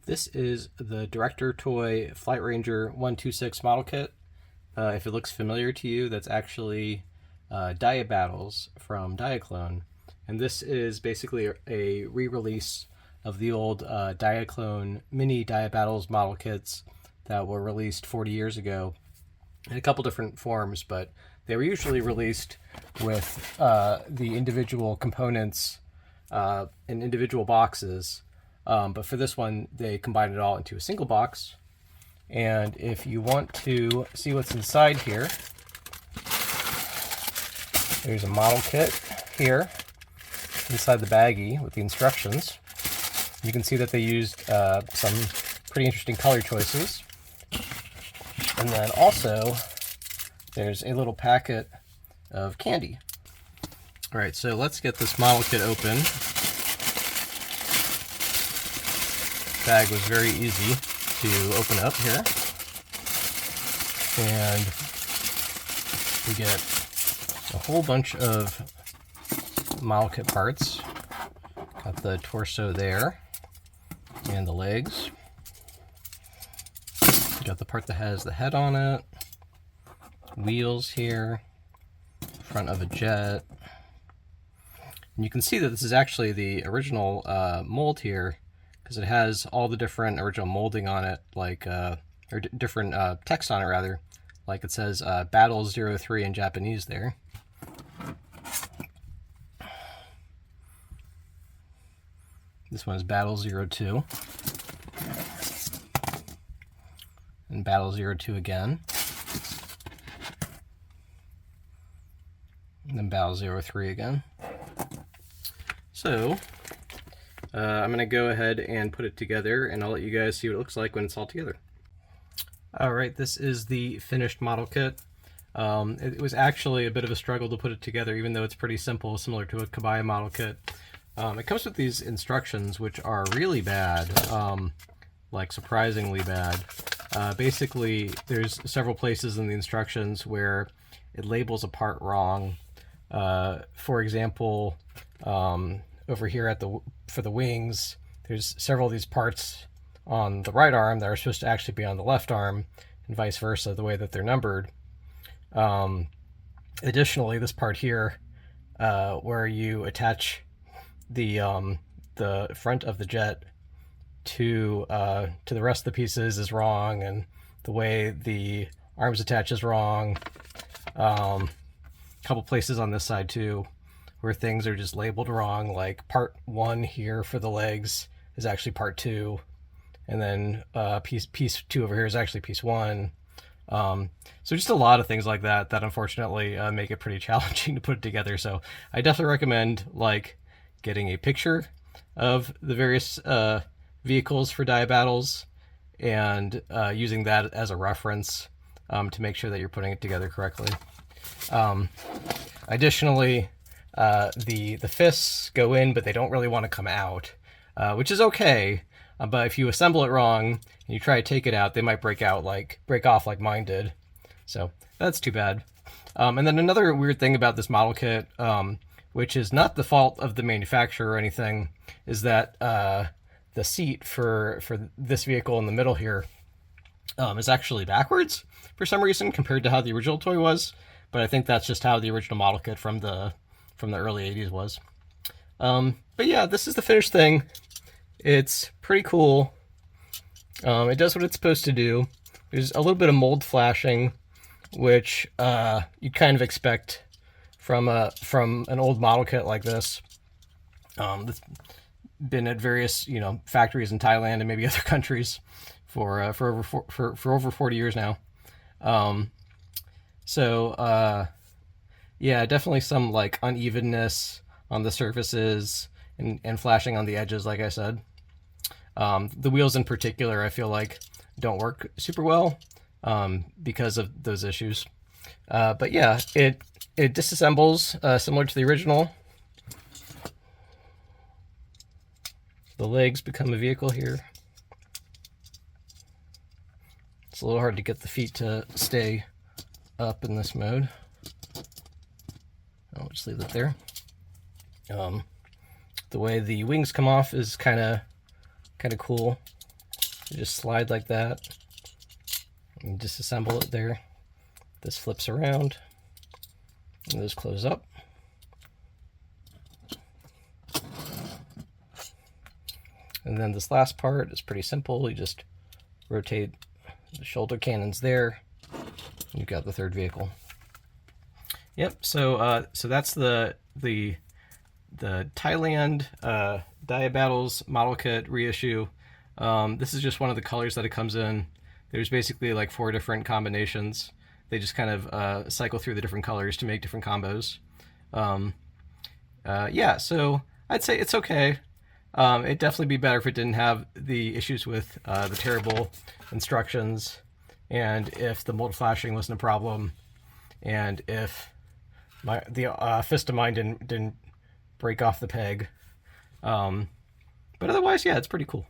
This is the Director Toy Flight Ranger 126 model kit. If it looks familiar to you, that's actually Dia Battles from Diaclone. And this is basically a re-release of the old Diaclone Mini Dia Battles model kits that were released 40 years ago in a couple different forms, but they were usually released with the individual components in individual boxes. But for this one, they combined it all into a single box. And if you want to see what's inside here, there's a model kit here inside the baggie with the instructions. You can see that they used some pretty interesting color choices. And then also, there's a little packet of candy. All right, so let's get this model kit open. Bag was very easy to open up here, and we get a whole bunch of model kit parts. Got the torso there and the legs. Got the part that has the head on it, wheels here, front of a jet. And you can see that this is actually the original mold here, because it has all the different original molding on it, like or different text on it rather, like it says Battle 03 in Japanese there. This one is Battle 02, and Battle 02 again, and then Battle 03 again. So I'm going to go ahead and put it together, and I'll let you guys see what it looks like when it's all together. Alright, this is the finished model kit. It was actually a bit of a struggle to put it together, even though it's pretty simple, similar to a Kabaya model kit. It comes with these instructions, which are really bad, like surprisingly bad. Basically, there's several places in the instructions where it labels a part wrong. For example, over here for the wings, there's several of these parts on the right arm that are supposed to actually be on the left arm, and vice versa, the way that they're numbered. Additionally, this part here, where you attach the front of the jet to the rest of the pieces is wrong, and the way the arms attach is wrong. A couple places on this side too, where things are just labeled wrong, like part 1 here for the legs is actually part 2, and then piece 2 over here is actually piece 1. So just a lot of things like that unfortunately make it pretty challenging to put it together. So I definitely recommend like getting a picture of the various vehicles for Dia Battles and using that as a reference to make sure that you're putting it together correctly. Additionally, the fists go in, but they don't really want to come out, which is okay. But if you assemble it wrong and you try to take it out, they might break off like mine did. So that's too bad. And then another weird thing about this model kit, which is not the fault of the manufacturer or anything, is that the seat for this vehicle in the middle here is actually backwards for some reason compared to how the original toy was. But I think that's just how the original model kit from the early 80s was. But yeah, this is the finished thing. It's pretty cool. It does what it's supposed to do. There's a little bit of mold flashing, which you'd kind of expect from an old model kit like this. That's been at various factories in Thailand and maybe other countries for over 40 years now. Yeah, definitely some like unevenness on the surfaces and flashing on the edges, like I said. The wheels in particular, I feel like, don't work super well because of those issues. But yeah, it disassembles similar to the original. The legs become a vehicle here. It's a little hard to get the feet to stay up in this mode. I'll just leave it there. The way the wings come off is kind of cool. You just slide like that and disassemble it there. This flips around and those close up. And then this last part is pretty simple. You just rotate the shoulder cannons there. You've got the third vehicle. Yep. So so that's the Thailand Dia Battles model kit reissue. This is just one of the colors that it comes in. There's basically like 4 different combinations. They just kind of cycle through the different colors to make different combos. Yeah, so I'd say it's okay. It'd definitely be better if it didn't have the issues with the terrible instructions, and if the mold flashing wasn't a problem, and if the fist of mine didn't break off the peg. But otherwise, yeah, it's pretty cool.